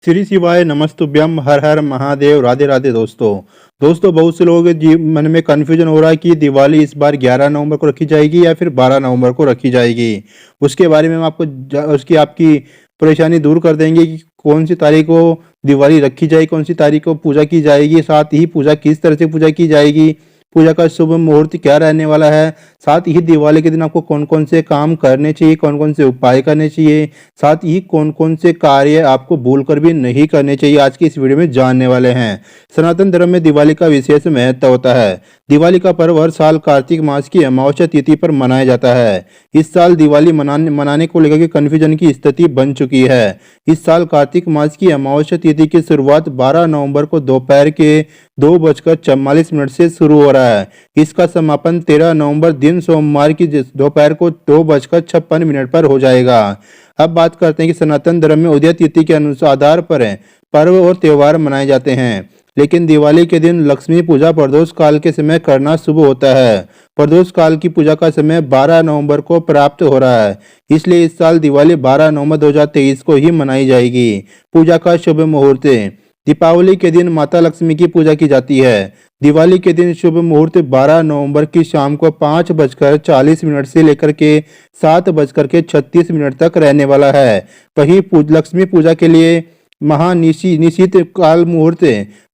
श्री शिवाय नमस्तुभ्यम हर हर महादेव राधे राधे। दोस्तों बहुत से लोगों के मन में कन्फ्यूजन हो रहा है कि दिवाली इस बार 11 नवंबर को रखी जाएगी या फिर 12 नवंबर को रखी जाएगी। उसके बारे में हम आपको उसकी आपकी परेशानी दूर कर देंगे कि कौन सी तारीख को दिवाली रखी जाएगी, कौन सी तारीख को पूजा की जाएगी, साथ ही पूजा किस तरह से पूजा की जाएगी, पूजा का शुभ मुहूर्त क्या रहने वाला है, साथ ही दिवाली के दिन आपको कौन कौन से काम करने चाहिए, कौन कौन से उपाय करने चाहिए, साथ ही कौन कौन से कार्य आपको भूलकर भी नहीं करने चाहिए, आज की इस वीडियो में जानने वाले हैं। सनातन धर्म में दिवाली का विशेष महत्व होता है। दिवाली का पर्व हर साल कार्तिक मास की अमावस्या तिथि पर मनाया जाता है। इस साल दिवाली मनाने को लेकर के कन्फ्यूजन की स्थिति बन चुकी है। इस साल कार्तिक मास की अमावस्या तिथि की शुरुआत 12 नवंबर को दोपहर के 2:44 से शुरू हो रहा है। इसका समापन 13 नवंबर दिन सोमवार की दोपहर को 2:56 पर हो जाएगा। अब बात करते हैं कि सनातन धर्म में उदय तिथि के अनुसार आधार पर पर्व और त्योहार मनाए जाते हैं, लेकिन दिवाली के दिन लक्ष्मी पूजा प्रदोष काल के समय करना शुभ होता है। प्रदोष काल की पूजा का समय 12 नवंबर को प्राप्त हो रहा है, इसलिए इस साल दिवाली 12 नवंबर 2023 को ही मनाई जाएगी। पूजा का शुभ मुहूर्त। दीपावली के दिन माता लक्ष्मी की पूजा की जाती है। दिवाली के दिन शुभ मुहूर्त 12 नवंबर की शाम को 5:40 से लेकर के 7:36 तक रहने वाला है। वहीं लक्ष्मी पूजा के लिए निश्चित काल मुहूर्त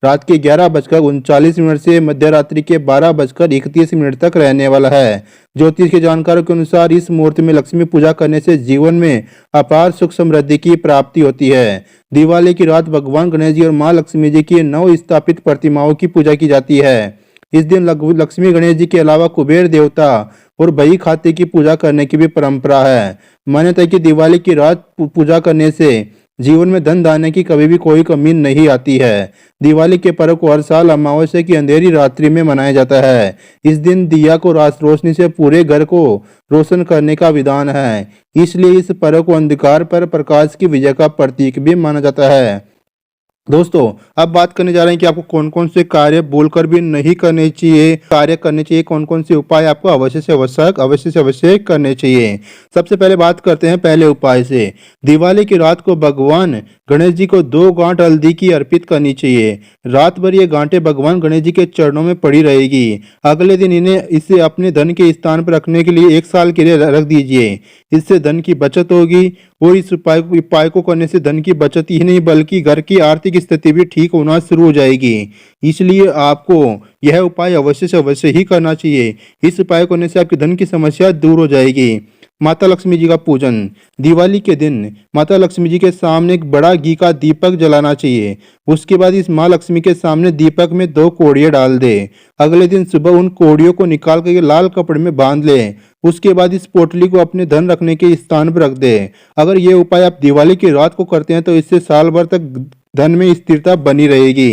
रात के 11:39 से मध्य रात्रि के 12:31 तक रहने वाला है। ज्योतिष के जानकारों के अनुसार इस मुहूर्त में लक्ष्मी पूजा करने से जीवन में अपार सुख समृद्धि की प्राप्ति होती है। दिवाली की रात भगवान गणेश जी और मां लक्ष्मी जी की 9 स्थापित प्रतिमाओं की पूजा की जाती है। इस दिन लक्ष्मी गणेश जी के अलावा कुबेर देवता और बही खाते की पूजा करने की भी परंपरा है। मान्यता है कि दिवाली की रात पूजा करने से जीवन में धन धान्य की कभी भी कोई कमी नहीं आती है। दिवाली के पर्व को हर साल अमावस्या की अंधेरी रात्रि में मनाया जाता है। इस दिन दिया को रोशनी से पूरे घर को रोशन करने का विधान है, इसलिए इस पर्व को अंधकार पर प्रकाश की विजय का प्रतीक भी माना जाता है। दोस्तों अब बात करने जा रहे हैं कि आपको कौन कौन से कार्य भूलकर भी नहीं करने चाहिए, कौन कौन से उपाय आपको अवश्य से अवश्य करने चाहिए। सबसे पहले बात करते हैं पहले उपाय से। दिवाली की रात को भगवान गणेश जी को 2 गांठ हल्दी की अर्पित करनी चाहिए। रात भर ये गांठें भगवान गणेश जी के चरणों में पड़ी रहेगी। अगले दिन इसे अपने धन के स्थान पर रखने के लिए 1 साल के लिए रख दीजिए। इससे धन की बचत होगी और इस उपाय को करने से धन की बचत ही नहीं बल्कि घर की आर्थिक स्थिति भी ठीक होना शुरू हो जाएगी। इसलिए आपको यह उपाय अवश्य से अवश्य ही करना चाहिए। इस उपाय करने से आपकी धन की समस्या दूर हो जाएगी। माता लक्ष्मी जी का पूजन। दिवाली के दिन माता लक्ष्मी जी के सामने एक बड़ा घी का दीपक जलाना चाहिए। उसके बाद इस माँ लक्ष्मी के सामने दीपक में 2 कोड़ियाँ डाल दे। अगले दिन सुबह उन कोड़ियों को निकाल कर लाल कपड़े में बांध ले। उसके बाद इस पोटली को अपने धन रखने के स्थान पर रख दे। अगर ये उपाय आप दिवाली की रात को करते हैं तो इससे साल भर तक धन में स्थिरता बनी रहेगी,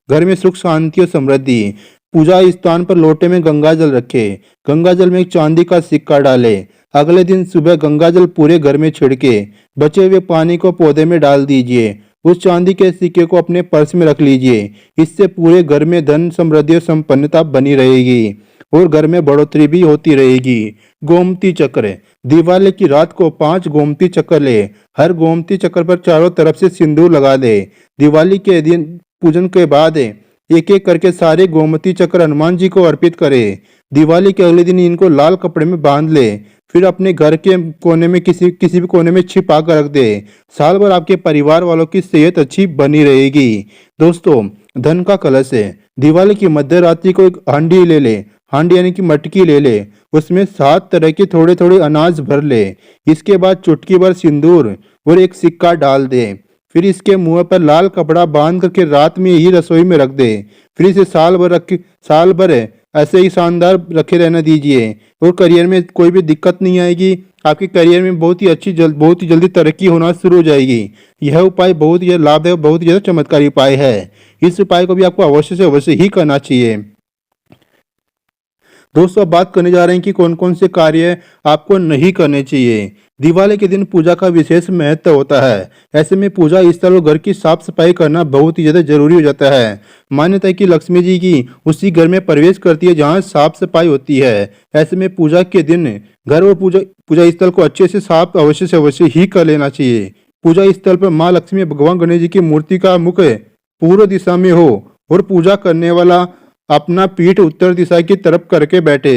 घर में सुख शांति और समृद्धि। पूजा स्थान पर लोटे में गंगा जल रखे। गंगा जल में एक चांदी का सिक्का डाले। अगले दिन सुबह गंगा जल पूरे घर में छिड़के। बचे हुए पानी को पौधे में डाल दीजिए। उस चांदी के सिक्के को अपने पर्स में रख लीजिए। इससे पूरे घर में धन समृद्धि और संपन्नता बनी रहेगी और घर में बढ़ोतरी भी होती रहेगी। गोमती चक्र। दिवाली की रात को 5 गोमती चक्र ले। हर गोमती चक्र पर चारों तरफ से सिंदूर लगा दे। दिवाली के दिन पूजन के बाद एक एक करके सारे गोमती चक्र हनुमान जी को अर्पित करे। दिवाली के अगले दिन इनको लाल कपड़े में बांध ले, फिर अपने घर के कोने में किसी भी कोने में छिपा कर रख दे। साल भर आपके परिवार वालों की सेहत अच्छी बनी रहेगी। दोस्तों धन का कलश है। दिवाली की मध्य रात्रि को एक हांडी ले ले। हांडी यानी कि मटकी ले ले। उसमें 7 तरह के थोड़े थोड़े अनाज भर ले। इसके बाद चुटकी भर सिंदूर और एक सिक्का डाल दे। फिर इसके मुंह पर लाल कपड़ा बांध करके रात में ही रसोई में रख दे। फिर इसे साल भर ऐसे ही शानदार रखे रहना दीजिए और करियर में कोई भी दिक्कत नहीं आएगी। आपके करियर में बहुत ही जल्दी तरक्की होना शुरू हो जाएगी। यह उपाय बहुत ही लाभदायक, बहुत ही ज्यादा चमत्कारी उपाय है। इस उपाय को भी आपको अवश्य से अवश्य ही करना चाहिए। दोस्तों अब बात करने जा रहे हैं कि कौन कौन से कार्य आपको नहीं करने चाहिए। दिवाली के दिन पूजा का विशेष महत्व होता है। ऐसे में पूजा स्थल और घर की साफ सफाई करना बहुत ही ज्यादा जरूरी हो जाता है। मान्यता है कि लक्ष्मी जी की उसी घर में प्रवेश करती है जहाँ साफ सफाई होती है। ऐसे में पूजा के दिन घर और पूजा स्थल को अच्छे से साफ अवश्य ही कर लेना चाहिए। पूजा स्थल पर माँ लक्ष्मी भगवान गणेश जी की मूर्ति का मुख पूर्व दिशा में हो और पूजा करने वाला अपना पीठ उत्तर दिशा की तरफ करके बैठे।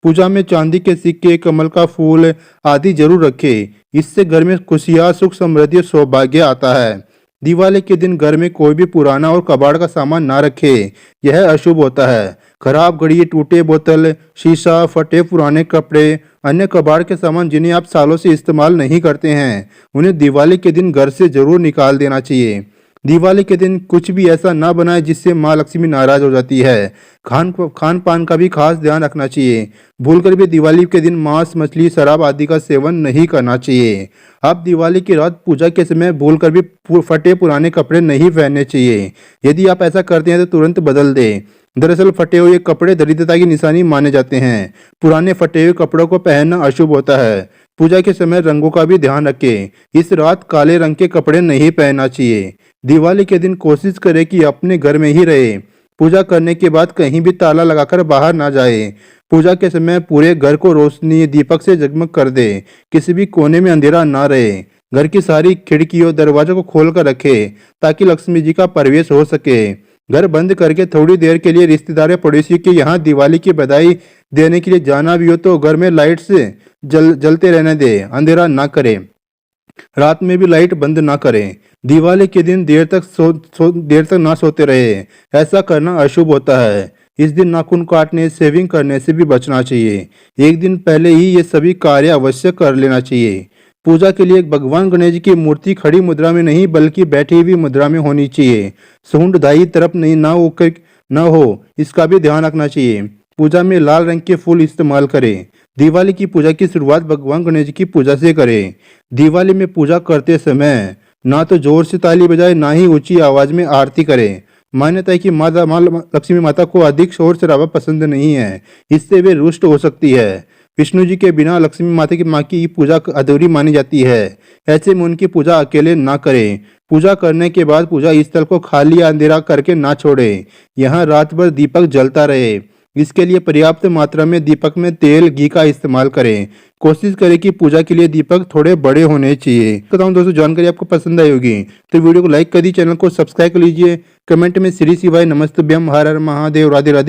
पूजा में चांदी के सिक्के, कमल का फूल आदि जरूर रखे। इससे घर में खुशियां, सुख, समृद्धि और सौभाग्य आता है। दिवाली के दिन घर में कोई भी पुराना और कबाड़ का सामान ना रखे, यह अशुभ होता है। खराब घड़ी, टूटे बोतल, शीशा, फटे पुराने कपड़े, अन्य कबाड़ के सामान जिन्हें आप सालों से इस्तेमाल नहीं करते हैं, उन्हें दिवाली के दिन घर से जरूर निकाल देना चाहिए। दिवाली के दिन कुछ भी ऐसा ना बनाए जिससे माँ लक्ष्मी नाराज हो जाती है। खान पान का भी खास ध्यान रखना चाहिए। भूलकर भी दिवाली के दिन मांस, मछली, शराब आदि का सेवन नहीं करना चाहिए। आप दिवाली की रात पूजा के समय भूलकर भी फटे पुराने कपड़े नहीं पहनने चाहिए। यदि आप ऐसा करते हैं तो तुरंत बदल दें। दरअसल फटे हुए कपड़े दरिद्रता की निशानी माने जाते हैं। पुराने फटे हुए कपड़ों को पहनना अशुभ होता है। पूजा के समय रंगों का भी ध्यान रखें। इस रात काले रंग के कपड़े नहीं पहनना चाहिए। दिवाली के दिन कोशिश करें कि अपने घर में ही रहे। पूजा करने के बाद कहीं भी ताला लगाकर बाहर ना जाए। पूजा के समय पूरे घर को रोशनी, दीपक से जगमग कर दे। किसी भी कोने में अंधेरा ना रहे। घर की सारी खिड़कियों, दरवाजों को खोल कर रखे ताकि लक्ष्मी जी का प्रवेश हो सके। घर बंद करके थोड़ी देर के लिए रिश्तेदार, पड़ोसी के यहाँ दिवाली की बधाई देने के लिए जाना भी हो तो घर में लाइट्स जलते रहने दे, अंधेरा ना करें। रात में भी लाइट बंद ना करें। दिवाली के दिन देर तक ना सोते रहे। ऐसा करना अशुभ होता है। इस दिन नाखून काटने, शेविंग करने से भी बचना चाहिए। एक दिन पहले ही ये सभी कार्य अवश्य कर लेना चाहिए। पूजा के लिए भगवान गणेश जी की मूर्ति खड़ी मुद्रा में नहीं बल्कि बैठी हुई मुद्रा में होनी चाहिए। सूंड दाई तरफ नहीं ना हो, इसका भी ध्यान रखना चाहिए। पूजा में लाल रंग के फूल इस्तेमाल करें। दिवाली की पूजा की शुरुआत भगवान गणेश जी की पूजा से करें। दिवाली में पूजा करते समय ना तो जोर से ताली बजाए, ना ही ऊंची आवाज में आरती करें। मान्यता है कि माँ लक्ष्मी माता को अधिक शोर शराबा पसंद नहीं है, इससे वे रुष्ट हो सकती है। विष्णु जी के बिना लक्ष्मी माता की माँ की पूजा अधूरी मानी जाती है। ऐसे में उनकी पूजा अकेले ना करें। पूजा करने के बाद पूजा स्थल को खाली या अंधेरा करके ना छोड़ें। यहाँ रात भर दीपक जलता रहे। इसके लिए पर्याप्त मात्रा में दीपक में तेल, घी का इस्तेमाल करें। कोशिश करें कि पूजा के लिए दीपक थोड़े बड़े होने चाहिए। बताऊं दोस्तों, जानकारी आपको पसंद आई होगी तो वीडियो को लाइक कर दीजिए, चैनल को सब्सक्राइब कर लीजिए। कमेंट में श्री शिवाय नमस्तुभ्यम, हर हर महादेव, राधे राधे।